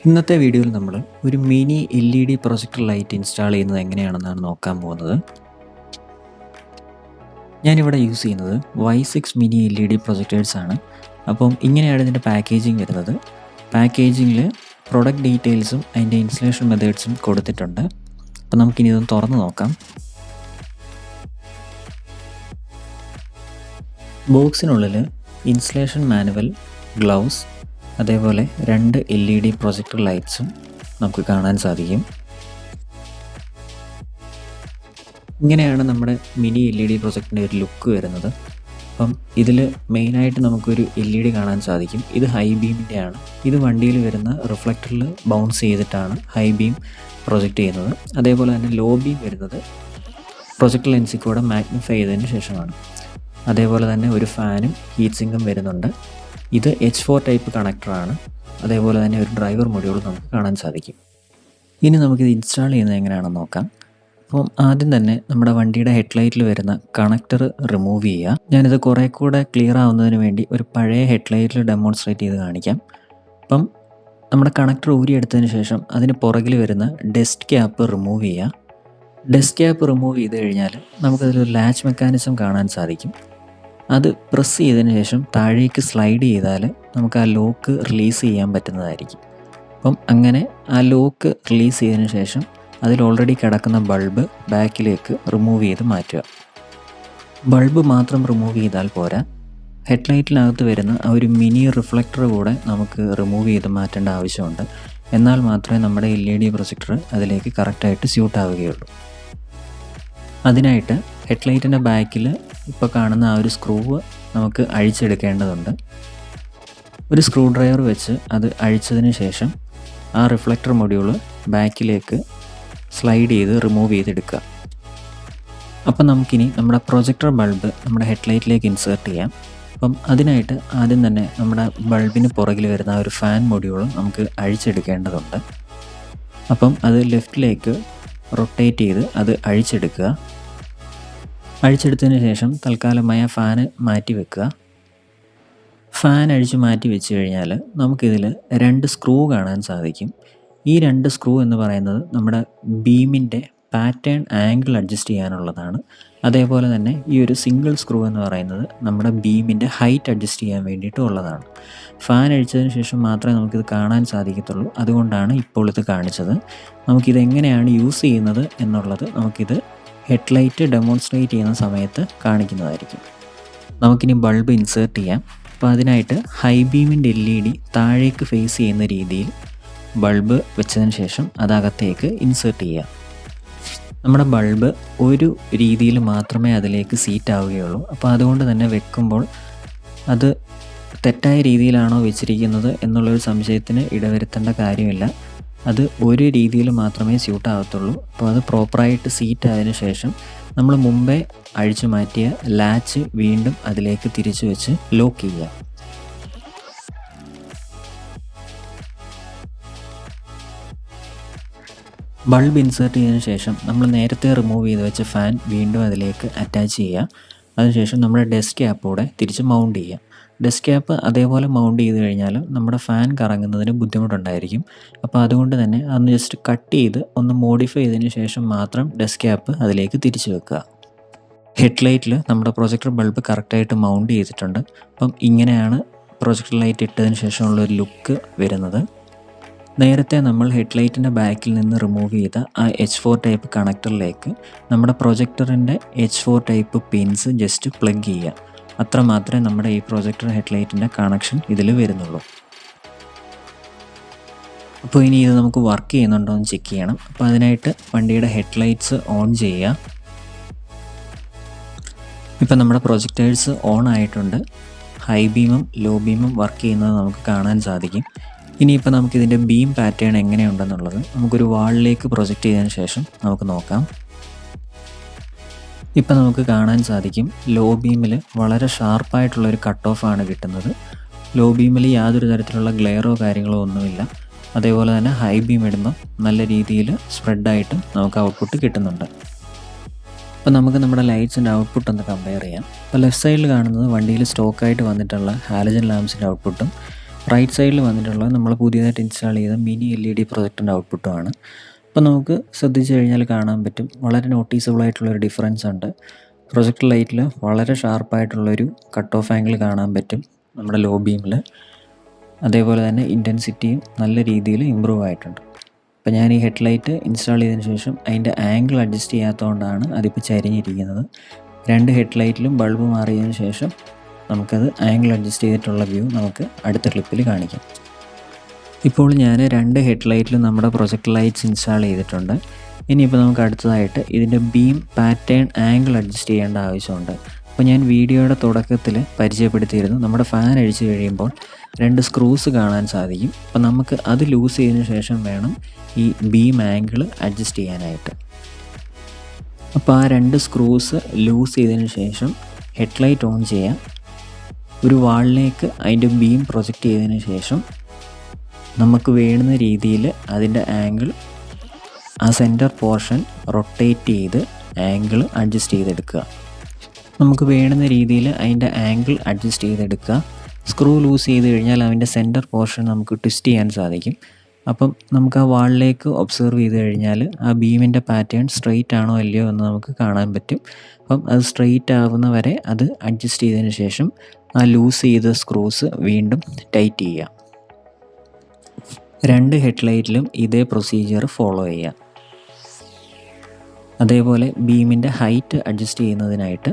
ഇന്നത്തെ വീഡിയോയിൽ നമ്മൾ ഒരു mini LED projector light install ചെയ്യുന്നത് എങ്ങനെയാണെന്നാണ് നോക്കാൻ പോകുന്നത്. ഞാനിവിടെ യൂസ് ചെയ്യുന്നത് Y6 മിനി LED പ്രൊജക്ടേഴ്സ് ആണ്. അപ്പം ഇങ്ങനെയാണ് ഇതിൻ്റെ പാക്കേജിങ് വരുന്നത്. പാക്കേജിങ്ങിൽ പ്രൊഡക്റ്റ് ഡീറ്റെയിൽസും അതിൻ്റെ ഇൻസ്റ്റലേഷൻ മെത്തേഡ്സും കൊടുത്തിട്ടുണ്ട്. അപ്പം നമുക്കിനി ഇതൊന്ന് തുറന്ന് നോക്കാം. ബോക്സിനുള്ളിൽ ഇൻസ്റ്റലേഷൻ മാനുവൽ, ഗ്ലൗസ്, അതേപോലെ 2 LED പ്രൊജക്ടർ ലൈറ്റ്സും നമുക്ക് കാണാൻ സാധിക്കും. ഇങ്ങനെയാണ് നമ്മുടെ മിനി LED പ്രൊജക്ടിൻ്റെ ഒരു ലുക്ക് വരുന്നത്. അപ്പം ഇതിൽ മെയിനായിട്ട് നമുക്കൊരു LED കാണാൻ സാധിക്കും. ഇത് ഹൈ ബീമിൻ്റെയാണ്. ഇത് വണ്ടിയിൽ വരുന്ന റിഫ്ലക്ടറിൽ ബൗൺസ് ചെയ്തിട്ടാണ് ഹൈ ബീം പ്രൊജക്റ്റ് ചെയ്യുന്നത്. അതേപോലെ തന്നെ ലോ ബീം വരുന്നത് പ്രൊജക്ടർ ലെൻസിൽ കൂടെ മാഗ്നിഫൈ ചെയ്തതിന് ശേഷമാണ്. അതേപോലെ തന്നെ ഒരു ഫാനും ഹീറ്റ് സിങ്കും വരുന്നുണ്ട്. ഇത് H4 ടൈപ്പ് കണക്ടറാണ്. അതേപോലെ തന്നെ ഒരു ഡ്രൈവർ മൊഡ്യൂൾ നമുക്ക് കാണാൻ സാധിക്കും. ഇനി നമുക്കിത് ഇൻസ്റ്റാൾ ചെയ്യുന്നത് എങ്ങനെയാണെന്ന് നോക്കാം. അപ്പം ആദ്യം തന്നെ നമ്മുടെ വണ്ടിയുടെ ഹെഡ്ലൈറ്റിൽ വരുന്ന കണക്ടർ റിമൂവ് ചെയ്യുക. ഞാനിത് കുറേ കൂടെ ക്ലിയർ ആവുന്നതിന് വേണ്ടി ഒരു പഴയ ഹെഡ്ലൈറ്റിൽ ഡെമോൺസ്ട്രേറ്റ് ചെയ്ത് കാണിക്കാം. അപ്പം നമ്മുടെ കണക്ടർ ഊരിയെടുത്തതിന് ശേഷം അതിന് പുറകിൽ വരുന്ന ഡസ്റ്റ് ക്യാപ്പ് റിമൂവ് ചെയ്യുക. ഡസ്റ്റ് ക്യാപ്പ് റിമൂവ് ചെയ്ത് കഴിഞ്ഞാൽ നമുക്കതിലൊരു ലാച്ച് മെക്കാനിസം കാണാൻ സാധിക്കും. അത് പ്രസ് ചെയ്തതിന് ശേഷം താഴേക്ക് സ്ലൈഡ് ചെയ്താൽ നമുക്ക് ആ ലോക്ക് റിലീസ് ചെയ്യാൻ പറ്റുന്നതായിരിക്കും. അപ്പം അങ്ങനെ ആ ലോക്ക് റിലീസ് ചെയ്തതിന് ശേഷം അതിൽ ഓൾറെഡി കിടക്കുന്ന ബൾബ് ബാക്കിലേക്ക് റിമൂവ് ചെയ്ത് മാറ്റുക. ബൾബ് മാത്രം റിമൂവ് ചെയ്താൽ പോരാ, ഹെഡ്ലൈറ്റിനകത്ത് വരുന്ന ആ ഒരു മിനി റിഫ്ലക്ടർ കൂടെ നമുക്ക് റിമൂവ് ചെയ്ത് മാറ്റേണ്ട ആവശ്യമുണ്ട്. എന്നാൽ മാത്രമേ നമ്മുടെ LED പ്രൊജക്ടർ അതിലേക്ക് കറക്റ്റായിട്ട് സ്യൂട്ട് ആവുകയുള്ളൂ. അതിനായിട്ട് ഹെഡ്ലൈറ്റിൻ്റെ ബാക്കിൽ ഇപ്പോൾ കാണുന്ന ആ ഒരു സ്ക്രൂവ് നമുക്ക് അഴിച്ചെടുക്കേണ്ടതുണ്ട്. ഒരു സ്ക്രൂ ഡ്രൈവർ വെച്ച് അത് അഴിച്ചതിന് ശേഷം ആ റിഫ്ലക്ടർ മൊഡ്യൂൾ ബാക്കിലേക്ക് സ്ലൈഡ് ചെയ്ത് റിമൂവ് ചെയ്തെടുക്കുക. അപ്പം നമുക്കിനി നമ്മുടെ പ്രൊജക്ടർ ബൾബ് നമ്മുടെ ഹെഡ്ലൈറ്റിലേക്ക് ഇൻസേർട്ട് ചെയ്യാം. അപ്പം അതിനായിട്ട് ആദ്യം തന്നെ നമ്മുടെ ബൾബിന് പുറകിൽ വരുന്ന ആ ഒരു ഫാൻ മൊഡ്യൂൾ നമുക്ക് അഴിച്ചെടുക്കേണ്ടതുണ്ട്. അപ്പം അത് ലെഫ്റ്റിലേക്ക് റൊട്ടേറ്റ് ചെയ്ത് അത് അഴിച്ചെടുക്കുക. അഴിച്ചെടുത്തതിന് ശേഷം തൽക്കാലമായ ഫാന് മാറ്റി വെക്കുക. ഫാൻ അഴിച്ച് മാറ്റി വെച്ച് കഴിഞ്ഞാൽ നമുക്കിതിൽ 2 സ്ക്രൂ കാണാൻ സാധിക്കും. ഈ 2 സ്ക്രൂ എന്ന് പറയുന്നത് നമ്മുടെ ബീമിൻ്റെ പാറ്റേൺ ആംഗിൾ അഡ്ജസ്റ്റ് ചെയ്യാനുള്ളതാണ്. അതേപോലെ തന്നെ ഈ ഒരു സിംഗിൾ സ്ക്രൂ എന്ന് പറയുന്നത് നമ്മുടെ ബീമിൻ്റെ ഹൈറ്റ് അഡ്ജസ്റ്റ് ചെയ്യാൻ വേണ്ടിയിട്ടുള്ളതാണ്. ഫാൻ അഴിച്ചതിന് ശേഷം മാത്രമേ നമുക്കിത് കാണാൻ സാധിക്കത്തുള്ളൂ. അതുകൊണ്ടാണ് ഇപ്പോൾ ഇത് കാണിച്ചത്. നമുക്കിതെങ്ങനെയാണ് യൂസ് ചെയ്യുന്നത് എന്നുള്ളത് നമുക്കിത് ഹെഡ്ലൈറ്റ് ഡെമോൺസ്ട്രേറ്റ് ചെയ്യുന്ന സമയത്ത് കാണിക്കുന്നതായിരിക്കും. നമുക്കിനി ബൾബ് ഇൻസേർട്ട് ചെയ്യാം. അപ്പോൾ അതിനായിട്ട് ഹൈ ബീമിൻ്റെ LED താഴേക്ക് ഫേസ് ചെയ്യുന്ന രീതിയിൽ ബൾബ് വെച്ചതിന് ശേഷം അതകത്തേക്ക് ഇൻസേർട്ട് ചെയ്യുക. നമ്മുടെ ബൾബ് ഒരു രീതിയിൽ മാത്രമേ അതിലേക്ക് സീറ്റ് ആവുകയുള്ളൂ. അപ്പോൾ അതുകൊണ്ട് തന്നെ വെക്കുമ്പോൾ അത് തെറ്റായ രീതിയിലാണോ വെച്ചിരിക്കുന്നത് എന്നുള്ളൊരു സംശയത്തിന് ഇടവരുത്തേണ്ട കാര്യമില്ല. അത് ഒരു രീതിയിൽ മാത്രമേ സ്യൂട്ട് ആകത്തുള്ളൂ. അപ്പോൾ അത് പ്രോപ്പറായിട്ട് സീറ്റ് ആയതിനു ശേഷം നമ്മൾ മുമ്പേ അഴിച്ചു മാറ്റിയ ലാച്ച് വീണ്ടും അതിലേക്ക് തിരിച്ചു വെച്ച് ലോക്ക് ചെയ്യുക. ബൾബ് ഇൻസേർട്ട് ചെയ്തതിന് ശേഷം നമ്മൾ നേരത്തെ റിമൂവ് ചെയ്ത് വെച്ച ഫാൻ വീണ്ടും അതിലേക്ക് അറ്റാച്ച് ചെയ്യുക. അതിനുശേഷം നമ്മുടെ ഡസ്റ്റ് ക്യാപ്പോടെ തിരിച്ച് മൗണ്ട് ചെയ്യുക. ഡസ്റ്റ് ക്യാപ്പ് അതേപോലെ മൗണ്ട് ചെയ്ത് കഴിഞ്ഞാൽ നമ്മുടെ ഫാൻ കറങ്ങുന്നതിന് ബുദ്ധിമുട്ടുണ്ടായിരിക്കും. അപ്പോൾ അതുകൊണ്ട് തന്നെ അതൊന്ന് ജസ്റ്റ് കട്ട് ചെയ്ത് ഒന്ന് മോഡിഫൈ ചെയ്തതിന് ശേഷം മാത്രം ഡസ്റ്റ് ക്യാപ്പ് അതിലേക്ക് തിരിച്ച് വെക്കുക. ഹെഡ്ലൈറ്റിൽ നമ്മുടെ പ്രൊജക്ടർ ബൾബ് കറക്റ്റായിട്ട് മൗണ്ട് ചെയ്തിട്ടുണ്ട്. അപ്പം ഇങ്ങനെയാണ് പ്രൊജക്ടർ ലൈറ്റ് ഇട്ടതിന് ശേഷമുള്ളൊരു ലുക്ക് വരുന്നത്. നേരത്തെ നമ്മൾ ഹെഡ്ലൈറ്റിൻ്റെ ബാക്കിൽ നിന്ന് റിമൂവ് ചെയ്ത ആ H4 ടൈപ്പ് കണക്ടറിലേക്ക് നമ്മുടെ പ്രൊജക്ടറിൻ്റെ H4 type pins just plug ചെയ്യുക. അത്ര മാത്രമേ നമ്മുടെ ഈ പ്രൊജക്ടർ ഹെഡ്ലൈറ്റിൻ്റെ കണക്ഷൻ ഇതിൽ വരുന്നുള്ളൂ. അപ്പോൾ ഇനി ഇത് നമുക്ക് വർക്ക് ചെയ്യുന്നുണ്ടോ എന്ന് ചെക്ക് ചെയ്യണം. അപ്പോൾ അതിനായിട്ട് വണ്ടിയുടെ ഹെഡ്ലൈറ്റ്സ് ഓൺ ചെയ്യുക. ഇപ്പം നമ്മുടെ പ്രൊജക്ടേഴ്സ് ഓൺ ആയിട്ടുണ്ട്. ഹൈ ബീമും ലോ ബീമും വർക്ക് ചെയ്യുന്നത് നമുക്ക് കാണാൻ സാധിക്കും. ഇനിയിപ്പോൾ നമുക്കിതിൻ്റെ ബീം പാറ്റേൺ എങ്ങനെയുണ്ടെന്നുള്ളത് നമുക്കൊരു വാളിലേക്ക് പ്രൊജക്റ്റ് ചെയ്തതിന് ശേഷം നമുക്ക് നോക്കാം. ഇപ്പം നമുക്ക് കാണാൻ സാധിക്കും ലോ ബീമിൽ വളരെ ഷാർപ്പായിട്ടുള്ളൊരു കട്ട് ഓഫാണ് കിട്ടുന്നത്. ലോ ബീമിൽ യാതൊരു തരത്തിലുള്ള ഗ്ലെയറോ കാര്യങ്ങളോ ഒന്നുമില്ല. അതേപോലെ തന്നെ ഹൈ ബീം ഇടുമ്പോൾ നല്ല രീതിയിൽ സ്പ്രെഡായിട്ടും നമുക്ക് ഔട്ട്പുട്ട് കിട്ടുന്നുണ്ട്. അപ്പോൾ നമുക്ക് നമ്മുടെ ലൈറ്റ്സിൻ്റെ ഔട്ട്പുട്ട് ഒന്ന് കമ്പയർ ചെയ്യാം. അപ്പോൾ ലെഫ്റ്റ് സൈഡിൽ കാണുന്നത് വണ്ടിയിൽ സ്റ്റോക്കായിട്ട് വന്നിട്ടുള്ള ഹാലജൻ ലാംപ്സിൻ്റെ ഔട്ട്പുട്ടും റൈറ്റ് സൈഡിൽ വന്നിട്ടുള്ളത് നമ്മൾ പുതിയതായിട്ട് ഇൻസ്റ്റാൾ ചെയ്ത മിനി LED പ്രൊജക്ടറിൻ്റെ ഔട്ട്പുട്ടുമാണ്. അപ്പോൾ നമുക്ക് ശ്രദ്ധിച്ചു കഴിഞ്ഞാൽ കാണാൻ പറ്റും, വളരെ നോട്ടീസബിൾ ആയിട്ടുള്ളൊരു ഡിഫറൻസ് ഉണ്ട്. പ്രൊജക്ടർ ലൈറ്റിൽ വളരെ ഷാർപ്പായിട്ടുള്ളൊരു കട്ട് ഓഫ് ആംഗിൾ കാണാൻ പറ്റും നമ്മുടെ ലോ ബീമിൽ. അതേപോലെ തന്നെ ഇൻറ്റൻസിറ്റിയും നല്ല രീതിയിൽ ഇമ്പ്രൂവ് ആയിട്ടുണ്ട്. അപ്പോൾ ഞാൻ ഈ ഹെഡ്ലൈറ്റ് ഇൻസ്റ്റാൾ ചെയ്തതിന് ശേഷം അതിൻ്റെ ആംഗിൾ അഡ്ജസ്റ്റ് ചെയ്യാത്തതുകൊണ്ടാണ് അതിപ്പോൾ ചരിഞ്ഞിരിക്കുന്നത്. 2 ഹെഡ്ലൈറ്റിലും ബൾബ് മാറിയതിന് ശേഷം നമുക്കത് ആംഗിൾ അഡ്ജസ്റ്റ് ചെയ്തിട്ടുള്ള വ്യൂ നമുക്ക് അടുത്ത ക്ലിപ്പിൽ കാണിക്കാം. ഇപ്പോൾ ഞാൻ 2 ഹെഡ്ലൈറ്റിലും നമ്മുടെ പ്രൊജക്ടർ ലൈറ്റ്സ് ഇൻസ്റ്റാൾ ചെയ്തിട്ടുണ്ട്. ഇനിയിപ്പോൾ നമുക്ക് അടുത്തതായിട്ട് ഇതിൻ്റെ ബീം പാറ്റേൺ ആംഗിൾ അഡ്ജസ്റ്റ് ചെയ്യേണ്ട ആവശ്യമുണ്ട്. അപ്പോൾ ഞാൻ വീഡിയോയുടെ തുടക്കത്തിൽ പരിചയപ്പെടുത്തിയിരുന്നു, നമ്മുടെ ഫാൻ അഴിച്ച് കഴിയുമ്പോൾ 2 സ്ക്രൂസ് കാണാൻ സാധിക്കും. അപ്പോൾ നമുക്ക് അത് ലൂസ് ചെയ്തതിന് ശേഷം വേണം ഈ ബീം ആംഗിൾ അഡ്ജസ്റ്റ് ചെയ്യാനായിട്ട്. അപ്പോൾ ആ 2 സ്ക്രൂസ് ലൂസ് ചെയ്തതിന് ശേഷം ഹെഡ്ലൈറ്റ് ഓൺ ചെയ്യാം. ഒരു വാളിലേക്ക് അതിൻ്റെ ബീം പ്രൊജക്റ്റ് ചെയ്തതിന് ശേഷം നമുക്ക് വേണ്ടുന്ന രീതിയിൽ അതിൻ്റെ ആംഗിൾ, ആ സെൻറ്റർ പോർഷൻ റൊട്ടേറ്റ് ചെയ്ത് ആംഗിൾ അഡ്ജസ്റ്റ് ചെയ്തെടുക്കുക. നമുക്ക് വേണ്ടുന്ന രീതിയിൽ അതിൻ്റെ ആംഗിൾ അഡ്ജസ്റ്റ് ചെയ്തെടുക്കുക. സ്ക്രൂ ലൂസ് ചെയ്ത് കഴിഞ്ഞാൽ അതിൻ്റെ സെൻറ്റർ പോർഷൻ നമുക്ക് ട്വിസ്റ്റ് ചെയ്യാൻ സാധിക്കും. അപ്പം നമുക്ക് ആ വാളിലേക്ക് ഒബ്സർവ് ചെയ്ത് കഴിഞ്ഞാൽ ആ ബീമിൻ്റെ പാറ്റേൺ സ്ട്രെയിറ്റ് ആണോ അല്ലയോ എന്ന് നമുക്ക് കാണാൻ പറ്റും. അപ്പം അത് സ്ട്രെയിറ്റ് ആവുന്ന വരെ അത് അഡ്ജസ്റ്റ് ചെയ്തതിന് ശേഷം ആ ലൂസ് ചെയ്ത സ്ക്രൂസ് വീണ്ടും ടൈറ്റ് ചെയ്യുക. 2 ഹെഡ്ലൈറ്റിലും ഇതേ പ്രൊസീജിയർ ഫോളോ ചെയ്യുക. അതേപോലെ ബീമിൻ്റെ ഹൈറ്റ് അഡ്ജസ്റ്റ് ചെയ്യുന്നതിനായിട്ട്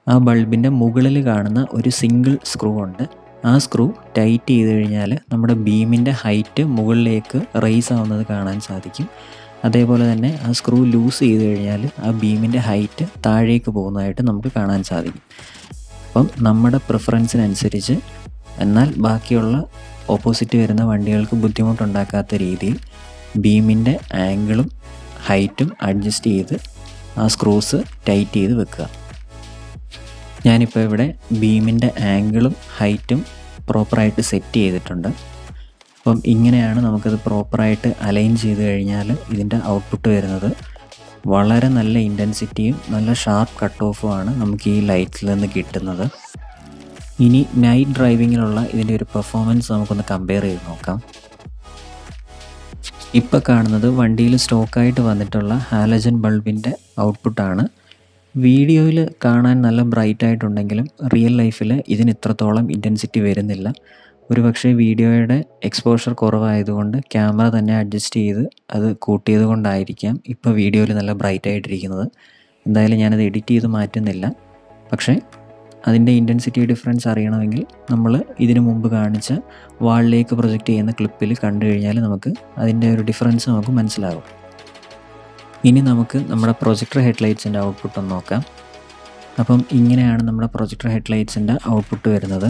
ആ ബൾബിൻ്റെ മുകളിൽ കാണുന്ന ഒരു സിംഗിൾ സ്ക്രൂ ഉണ്ട്. ആ സ്ക്രൂ ടൈറ്റ് ചെയ്ത് കഴിഞ്ഞാൽ നമ്മുടെ ബീമിൻ്റെ ഹൈറ്റ് മുകളിലേക്ക് റൈസ് ആവുന്നത് കാണാൻ സാധിക്കും. അതേപോലെ തന്നെ ആ സ്ക്രൂ ലൂസ് ചെയ്ത് കഴിഞ്ഞാൽ ആ ബീമിൻ്റെ ഹൈറ്റ് താഴേക്ക് പോകുന്നതായിട്ട് നമുക്ക് കാണാൻ സാധിക്കും. അപ്പം നമ്മുടെ പ്രിഫറൻസിനനുസരിച്ച്, എന്നാൽ ബാക്കിയുള്ള ഓപ്പോസിറ്റ് വരുന്ന വണ്ടികൾക്ക് ബുദ്ധിമുട്ടുണ്ടാക്കാത്ത രീതിയിൽ ബീമിൻ്റെ ആംഗിളും ഹൈറ്റും അഡ്ജസ്റ്റ് ചെയ്ത് ആ സ്ക്രൂസ് ടൈറ്റ് ചെയ്ത് വെക്കുക. ഞാനിപ്പോൾ ഇവിടെ ബീമിൻ്റെ ആംഗിളും ഹൈറ്റും പ്രോപ്പറായിട്ട് സെറ്റ് ചെയ്തിട്ടുണ്ട്. അപ്പം ഇങ്ങനെയാണ് നമുക്കത് പ്രോപ്പറായിട്ട് അലൈൻ ചെയ്ത് കഴിഞ്ഞാൽ ഇതിൻ്റെ ഔട്ട്പുട്ട് വരുന്നത്. വളരെ നല്ല ഇൻറ്റൻസിറ്റിയും നല്ല ഷാർപ്പ് കട്ട് ഓഫുമാണ് നമുക്ക് ഈ ലൈറ്റിൽ നിന്ന് കിട്ടുന്നത്. ഇനി നൈറ്റ് ഡ്രൈവിങ്ങിലുള്ള ഇതിൻ്റെ ഒരു പെർഫോമൻസ് നമുക്കൊന്ന് കമ്പയർ ചെയ്ത് നോക്കാം. ഇപ്പോൾ കാണുന്നത് വണ്ടിയിൽ സ്റ്റോക്കായിട്ട് വന്നിട്ടുള്ള ഹാലജൻ ബൾബിൻ്റെ ഔട്ട്പുട്ടാണ്. വീഡിയോയിൽ കാണാൻ നല്ല ബ്രൈറ്റ് ആയിട്ടുണ്ടെങ്കിലും റിയൽ ലൈഫിൽ ഇതിന് ഇത്രത്തോളം ഇൻറ്റൻസിറ്റി വരുന്നില്ല. ഒരു പക്ഷേ വീഡിയോയുടെ എക്സ്പോഷർ കുറവായതുകൊണ്ട് ക്യാമറ തന്നെ അഡ്ജസ്റ്റ് ചെയ്ത് അത് കൂട്ടിയത് കൊണ്ടായിരിക്കാം ഇപ്പോൾ വീഡിയോയിൽ നല്ല ബ്രൈറ്റ് ആയിട്ടിരിക്കുന്നത്. എന്തായാലും ഞാനത് എഡിറ്റ് ചെയ്ത് മാറ്റുന്നില്ല. പക്ഷേ അതിൻ്റെ ഇൻറ്റൻസിറ്റി ഡിഫറൻസ് അറിയണമെങ്കിൽ നമ്മൾ ഇതിനു മുമ്പ് കാണിച്ച വാളിലേക്ക് പ്രൊജക്റ്റ് ചെയ്യുന്ന ക്ലിപ്പിൽ കണ്ടു കഴിഞ്ഞാൽ നമുക്ക് അതിൻ്റെ ഒരു ഡിഫറൻസ് നമുക്ക് മനസ്സിലാകും. ഇനി നമുക്ക് നമ്മുടെ പ്രൊജക്ടർ ഹെഡ്ലൈറ്റ്സിൻ്റെ ഔട്ട്പുട്ട് ഒന്ന് നോക്കാം. അപ്പം ഇങ്ങനെയാണ് നമ്മുടെ പ്രൊജക്ടർ ഹെഡ്ലൈറ്റ്സിൻ്റെ ഔട്ട്പുട്ട് വരുന്നത്.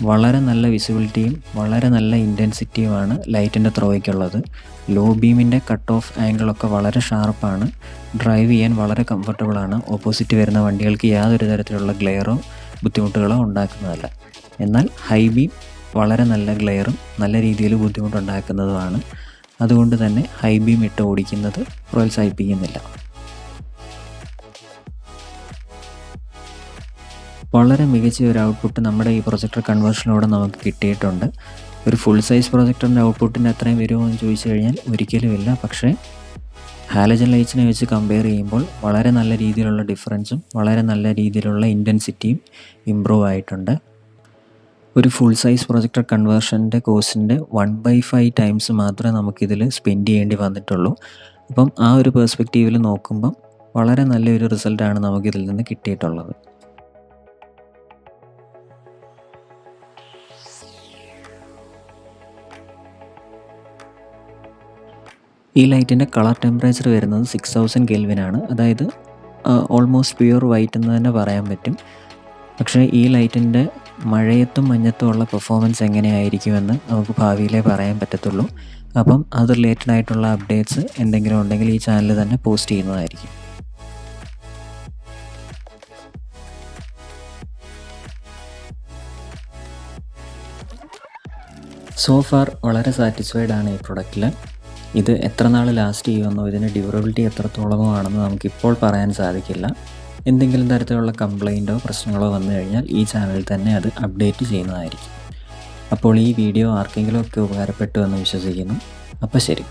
വളരെ നല്ല വിസിബിലിറ്റിയും വളരെ നല്ല ഇൻറ്റൻസിറ്റിയുമാണ് ലൈറ്റിൻ്റെ ത്രോയ്ക്കുള്ളത്. ലോ ബീമിൻ്റെ കട്ട് ഓഫ് ആംഗിളൊക്കെ വളരെ ഷാർപ്പാണ്. ഡ്രൈവ് ചെയ്യാൻ വളരെ കംഫർട്ടബിളാണ്. ഓപ്പോസിറ്റ് വരുന്ന വണ്ടികൾക്ക് യാതൊരു തരത്തിലുള്ള ഗ്ലെയറോ ബുദ്ധിമുട്ടുകളോ ഉണ്ടാക്കുന്നതല്ല. എന്നാൽ ഹൈ ബീം വളരെ നല്ല ഗ്ലെയറും നല്ല രീതിയിൽ ബുദ്ധിമുട്ടുണ്ടാക്കുന്നതുമാണ്. അതുകൊണ്ട് തന്നെ ഹൈ ബീം ഇട്ട് ഓടിക്കുന്നത് പ്രോത്സാഹിപ്പിക്കുന്നില്ല. വളരെ മികച്ച ഒരു ഔട്ട്പുട്ട് നമ്മുടെ ഈ പ്രൊജക്ടർ കൺവേർഷനിലൂടെ നമുക്ക് കിട്ടിയിട്ടുണ്ട്. ഒരു ഫുൾ സൈസ് പ്രൊജക്ടറിൻ്റെ ഔട്ട്പുട്ടിന് അത്രയും വരുമോ എന്ന് ചോദിച്ചു കഴിഞ്ഞാൽ ഒരിക്കലുമില്ല. പക്ഷേ ഹാലജൻ ലൈറ്റ്സിനെ വെച്ച് കമ്പയർ ചെയ്യുമ്പോൾ വളരെ നല്ല രീതിയിലുള്ള ഡിഫറൻസും വളരെ നല്ല രീതിയിലുള്ള ഇൻറ്റൻസിറ്റിയും ഇമ്പ്രൂവ് ആയിട്ടുണ്ട്. ഒരു ഫുൾ സൈസ് പ്രൊജക്ടർ കൺവേർഷൻ്റെ കോസ്റ്റിൻ്റെ 1/5 ടൈംസ് മാത്രമേ നമുക്കിതിൽ സ്പെൻഡ് ചെയ്യേണ്ടി വന്നിട്ടുള്ളൂ. അപ്പം ആ ഒരു പെർസ്പെക്റ്റീവിൽ നോക്കുമ്പം വളരെ നല്ലൊരു റിസൾട്ടാണ് നമുക്കിതിൽ നിന്ന് കിട്ടിയിട്ടുള്ളത്. ഈ ലൈറ്റിൻ്റെ കളർ ടെമ്പറേച്ചർ വരുന്നത് 6000 കെൽവിനാണ്. അതായത് ഓൾമോസ്റ്റ് പ്യുവർ വൈറ്റ് എന്ന് തന്നെ പറയാൻ പറ്റും. പക്ഷേ ഈ ലൈറ്റിൻ്റെ മഴയത്തും മഞ്ഞത്തും ഉള്ള പെർഫോമൻസ് എങ്ങനെയായിരിക്കുമെന്ന് നമുക്ക് ഭാവിയിലേ പറയാൻ പറ്റത്തുള്ളൂ. അപ്പം അത് റിലേറ്റഡ് ആയിട്ടുള്ള അപ്ഡേറ്റ്സ് എന്തെങ്കിലും ഉണ്ടെങ്കിൽ ഈ ചാനൽ തന്നെ പോസ്റ്റ് ചെയ്യുന്നതായിരിക്കും. സോ ഫാർ വളരെ സാറ്റിസ്ഫൈഡ് ആണ് ഈ പ്രൊഡക്റ്റിൽ. ഇത് എത്ര നാൾ ലാസ്റ്റ് ചെയ്യുമെന്നോ ഇതിൻ്റെ ഡ്യൂറബിലിറ്റി എത്രത്തോളമോ ആണെന്ന് നമുക്കിപ്പോൾ പറയാൻ സാധിക്കില്ല. എന്തെങ്കിലും തരത്തിലുള്ള കംപ്ലൈൻറ്റോ പ്രശ്നങ്ങളോ വന്നു കഴിഞ്ഞാൽ ഈ ചാനലിൽ തന്നെ അത് അപ്ഡേറ്റ് ചെയ്യുന്നതായിരിക്കും. അപ്പോൾ ഈ വീഡിയോ ആർക്കെങ്കിലും ഒക്കെ ഉപകാരപ്പെട്ടു എന്ന് വിശ്വസിക്കുന്നു. അപ്പോൾ ശരി.